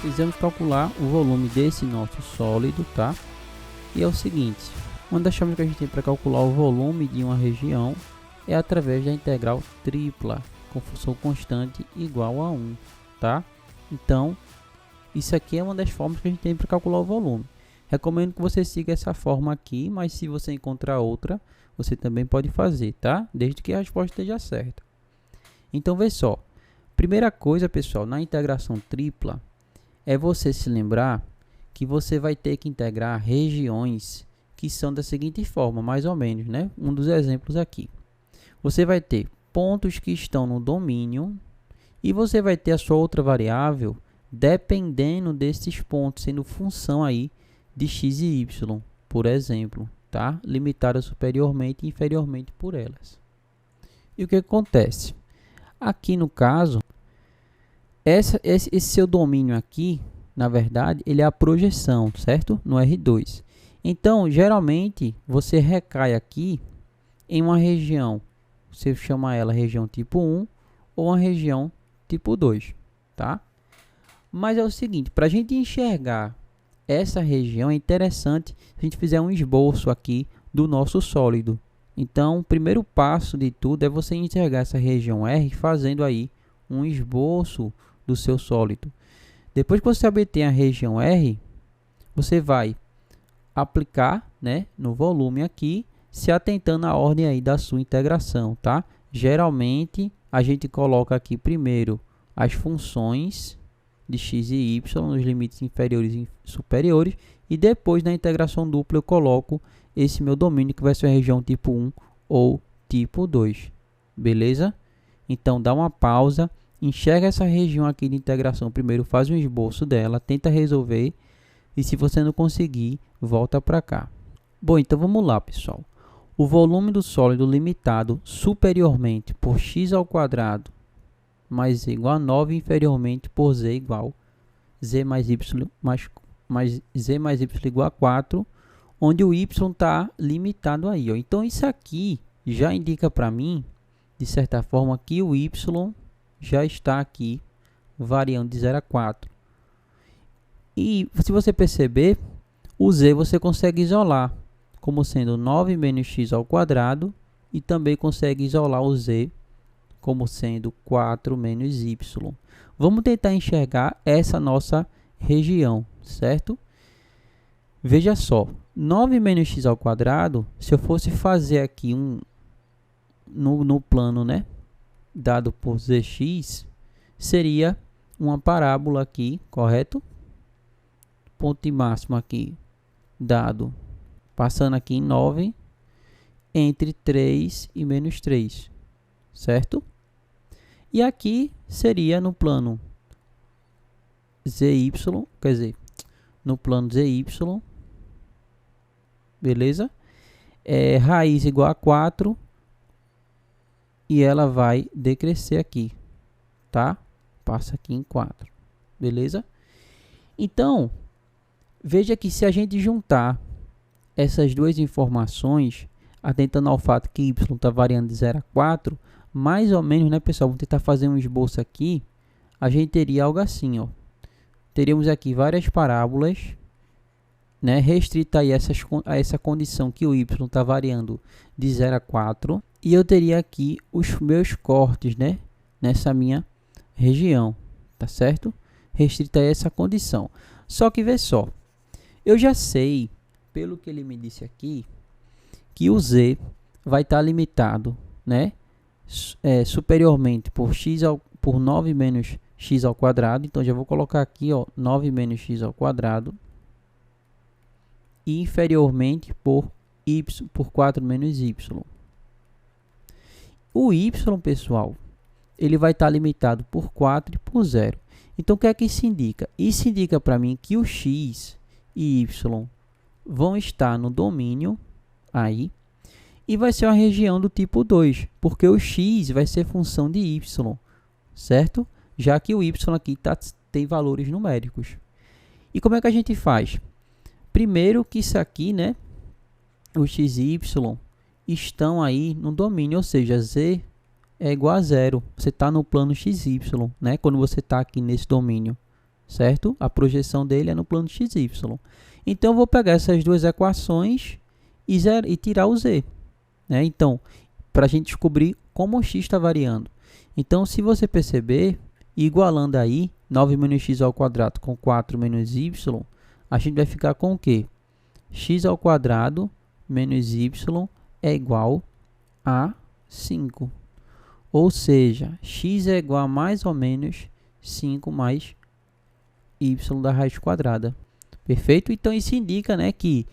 precisamos calcular o volume desse nosso sólido, tá? E é o seguinte, uma das formas que a gente tem para calcular o volume de uma região é através da integral tripla com função constante igual a 1, tá? Então, isso aqui é uma das formas que a gente tem para calcular o volume. Recomendo que você siga essa forma aqui, mas se você encontrar outra, você também pode fazer, tá? Desde que a resposta esteja certa. Então, vê só. Primeira coisa, pessoal, na integração tripla, é você se lembrar que você vai ter que integrar regiões que são da seguinte forma, mais ou menos, né? Um dos exemplos aqui. Você vai ter pontos que estão no domínio e você vai ter a sua outra variável dependendo desses pontos, sendo função aí de x e y, por exemplo, tá? Limitada superiormente e inferiormente por elas. E o que acontece? Aqui no caso, esse seu domínio aqui, na verdade, ele é a projeção, certo? No R2. Então, geralmente, você recai aqui em uma região, você chama ela região tipo 1 ou uma região tipo 2, tá? Mas é o seguinte, para a gente enxergar essa região, é interessante se a gente fizer um esboço aqui do nosso sólido. Então, o primeiro passo de tudo é você enxergar essa região R fazendo aí um esboço do seu sólido. Depois que você obter a região R, você vai aplicar, né, no volume aqui, se atentando à ordem aí da sua integração, tá? Geralmente, a gente coloca aqui primeiro as funções de x e y nos limites inferiores e superiores, e depois na integração dupla eu coloco esse meu domínio que vai ser a região tipo 1 ou tipo 2, beleza? Então dá uma pausa, enxerga essa região aqui de integração, primeiro faz um esboço dela, tenta resolver, e se você não conseguir, volta para cá. Bom, então vamos lá, pessoal. O volume do sólido limitado superiormente por x ao quadrado mais z igual a 9, inferiormente por z igual z mais y mais z mais y igual a 4, onde o y está limitado aí, ó. Então isso aqui já indica para mim, de certa forma, que o y já está aqui variando de 0 a 4. E se você perceber, o z você consegue isolar como sendo 9 menos x ao quadrado, e também consegue isolar o z como sendo 4 menos y. Vamos tentar enxergar essa nossa região, certo? Veja só, 9 menos x ao quadrado, se eu fosse fazer aqui no plano, né, dado por zx, seria uma parábola aqui, correto? Ponto de máximo aqui dado, passando aqui em 9, entre 3 e menos 3, certo? E aqui seria no plano ZY, quer dizer, no plano ZY, beleza? Raiz igual a 4, e ela vai decrescer aqui, tá? Passa aqui em 4, beleza? Então, veja que se a gente juntar essas duas informações, atentando ao fato que y está variando de 0 a 4, mais ou menos, né, pessoal? Vamos tentar fazer um esboço aqui. A gente teria algo assim, ó. Teríamos aqui várias parábolas, né, restrita aí a essa condição que o y está variando de 0 a 4. E eu teria aqui os meus cortes, né, nessa minha região, tá certo? Restrita a essa condição. Só que vê só, eu já sei, pelo que ele me disse aqui, que o z vai estar limitado, né, superiormente por 9 menos x ao quadrado. Então já vou colocar aqui, ó, 9 menos x ao quadrado, e inferiormente por 4 menos y. O y, pessoal, ele vai estar limitado por 4 e por 0. Então o que é que isso indica? Isso indica para mim que o x e y vão estar no domínio aí, e vai ser uma região do tipo 2, porque o x vai ser função de y, certo? Já que o y aqui tem valores numéricos. E como é que a gente faz? Primeiro que isso aqui, né, o x e y estão aí no domínio, ou seja, z é igual a 0. Você está no plano XY, né? Quando você está aqui nesse domínio, certo? A projeção dele é no plano XY. Então, eu vou pegar essas duas equações e tirar o z, né? Então, para a gente descobrir como o x está variando. Então, se você perceber, igualando aí 9 menos x ao quadrado com 4 menos y, a gente vai ficar com o quê? X ao quadrado menos y é igual a 5. Ou seja, x é igual a mais ou menos 5 mais y da raiz quadrada. Perfeito? Então, isso indica, né, que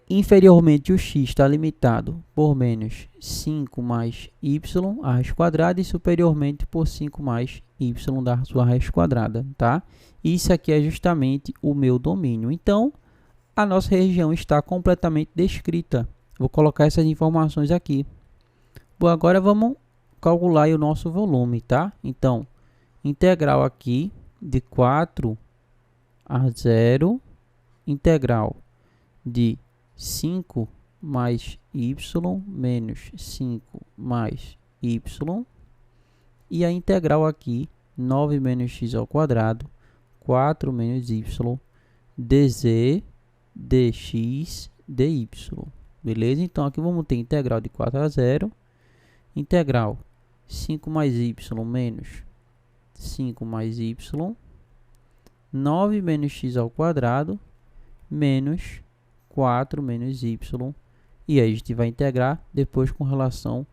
inferiormente o x está limitado por menos 5 mais y, a raiz quadrada, e superiormente por 5 mais y da sua raiz quadrada, tá? Isso aqui é justamente o meu domínio. Então, a nossa região está completamente descrita. Vou colocar essas informações aqui. Bom, agora vamos calcular aí o nosso volume, tá? Então, integral aqui de 4 a 0, integral de 5 mais y menos 5 mais y, e a integral aqui 9 menos x ao quadrado, 4 menos y, dz, dx, dy. Beleza? Então, aqui vamos ter integral de 4 a 0, integral 5 mais y menos 5 mais y, 9 menos x ao quadrado, menos 4 menos y. E aí a gente vai integrar depois com relação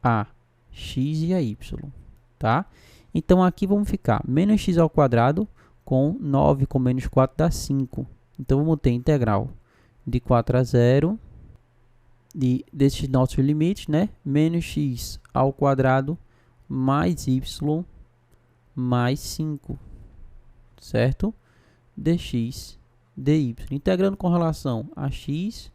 a x e a y, tá? Então, aqui vamos ficar menos x ao quadrado com 9 com menos 4 dá 5. Então, vamos ter integral de 4 a 0 desses nossos limites, né? Menos x ao quadrado mais y mais 5, certo? Dx, dy. Integrando com relação a x,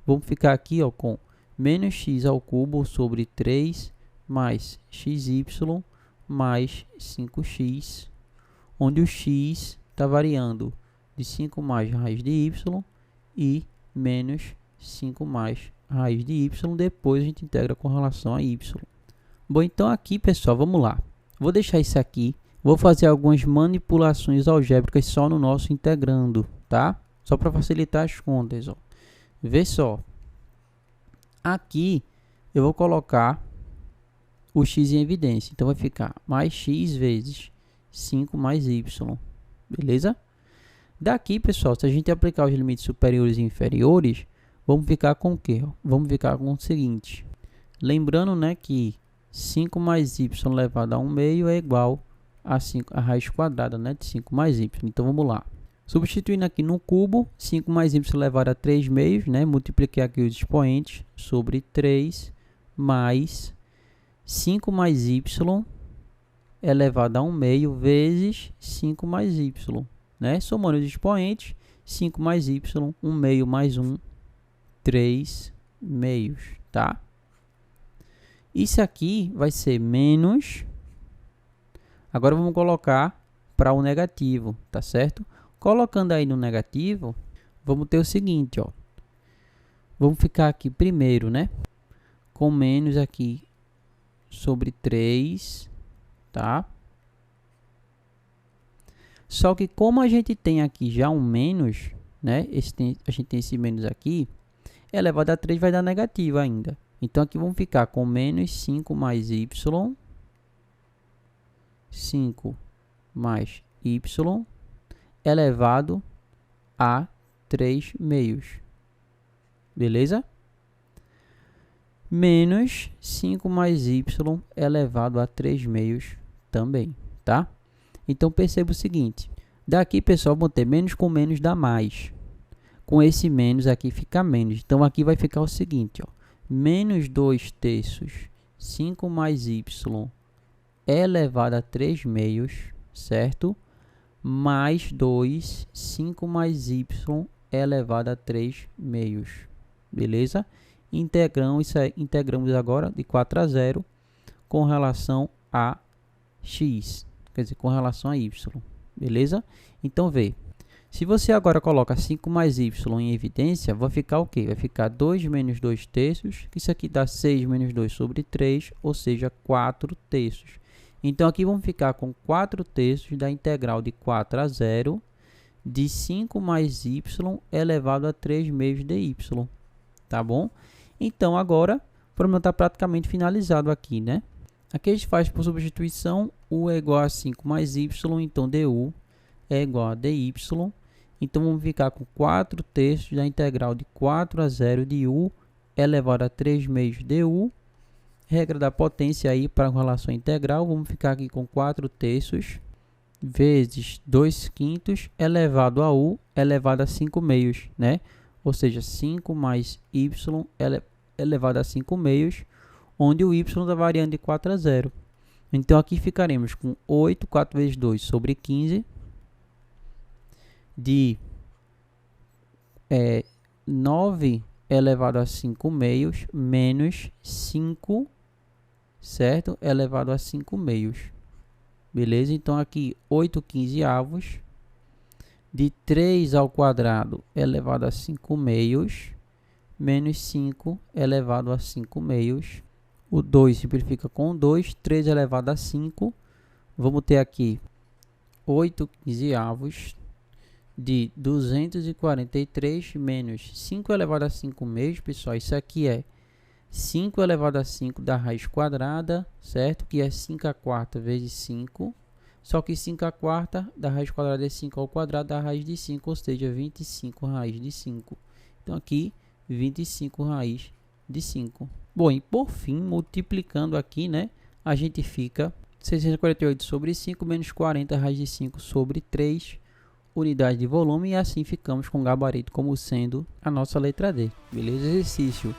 vamos ficar aqui, ó, com menos x ao cubo sobre 3 mais xy mais 5x, onde o x está variando de 5 mais raiz de y e menos 5 mais raiz de y. Depois a gente integra com relação a y. Bom, então aqui, pessoal, vamos lá. Vou deixar isso aqui. Vou fazer algumas manipulações algébricas só no nosso integrando, tá? Só para facilitar as contas, ó. Vê só. Aqui eu vou colocar o x em evidência. Então, vai ficar mais x vezes 5 mais y. Beleza? Daqui, pessoal, se a gente aplicar os limites superiores e inferiores, vamos ficar com o quê? Vamos ficar com o seguinte. Lembrando, né, que 5 mais y elevado a 1 meio é igual a raiz quadrada, né, de 5 mais y. Então, vamos lá. Substituindo aqui no cubo, 5 mais y elevado a 3 meios, né, multipliquei aqui os expoentes sobre 3 mais 5 mais y elevado a 1 meio vezes 5 mais y, né? Somando os expoentes, 5 mais y, 1 meio mais 1, 3 meios, tá? Isso aqui vai ser menos. Agora vamos colocar para o negativo, tá certo? Colocando aí no negativo, vamos ter o seguinte, ó. Vamos ficar aqui primeiro, né? Com menos aqui sobre 3, tá? Só que como a gente tem aqui já um menos, né? A gente tem esse menos aqui, elevado a 3 vai dar negativo ainda. Então, aqui vamos ficar com menos 5 mais y, 5 mais y, elevado a 3 meios. Beleza? Menos 5 mais y elevado a 3 meios também, tá? Então, perceba o seguinte. Daqui, pessoal, vamos ter menos com menos dá mais. Com esse menos aqui fica menos. Então, aqui vai ficar o seguinte, ó. Menos 2 terços, 5 mais y elevado a 3 meios, certo? Mais 2, 5 mais y elevado a 3 meios. Beleza? Integramos agora de 4 a 0 com relação a x, quer dizer, com relação a y. Beleza? Então, vê. Se você agora coloca 5 mais y em evidência, vai ficar o quê? Vai ficar 2 menos 2 terços, que isso aqui dá 6 menos 2 sobre 3, ou seja, 4 terços. Então aqui vamos ficar com 4/3 da integral de 4 a 0 de 5 mais y elevado a 3 meios dy, tá bom? Então agora o problema está praticamente finalizado aqui, né? Aqui a gente faz por substituição, u é igual a 5 mais y, então du é igual a dy. Então vamos ficar com 4/3 da integral de 4 a 0 de u elevado a 3 meios du. Regra da potência aí para relação integral, vamos ficar aqui com 4/3 vezes 2/5 elevado a u elevado a 5 meios, né? Ou seja, 5 mais y elevado a 5 meios, onde o y está variando de 4 a 0. Então aqui ficaremos com 8, 4 vezes 2 sobre 15, de 9 elevado a 5 meios, menos 5, certo? Elevado a 5 meios. Beleza? Então aqui 8/15, de 3 ao quadrado elevado a 5 meios, menos 5 elevado a 5 meios. O 2 simplifica com 2, 3 elevado a 5. Vamos ter aqui 8/15 de 243 menos 5 elevado a 5 meios, pessoal. Isso aqui é 5 elevado a 5 da raiz quadrada, certo? Que é 5/4 vezes 5. Só que 5/4 da raiz quadrada é 5 ao quadrado da raiz de 5, ou seja, 25 raiz de 5. Então aqui 25 raiz de 5. Bom, e por fim, multiplicando aqui, né, a gente fica 648 sobre 5 menos 40 raiz de 5 sobre 3 unidades de volume, e assim ficamos com o gabarito como sendo a nossa letra D. Beleza? Exercício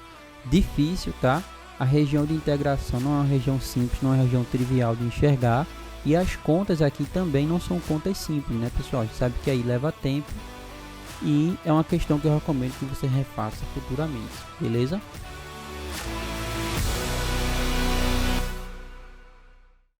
difícil, tá? A região de integração não é uma região simples, não é uma região trivial de enxergar, e as contas aqui também não são contas simples, né, pessoal? A gente sabe que aí leva tempo e é uma questão que eu recomendo que você refaça futuramente, beleza?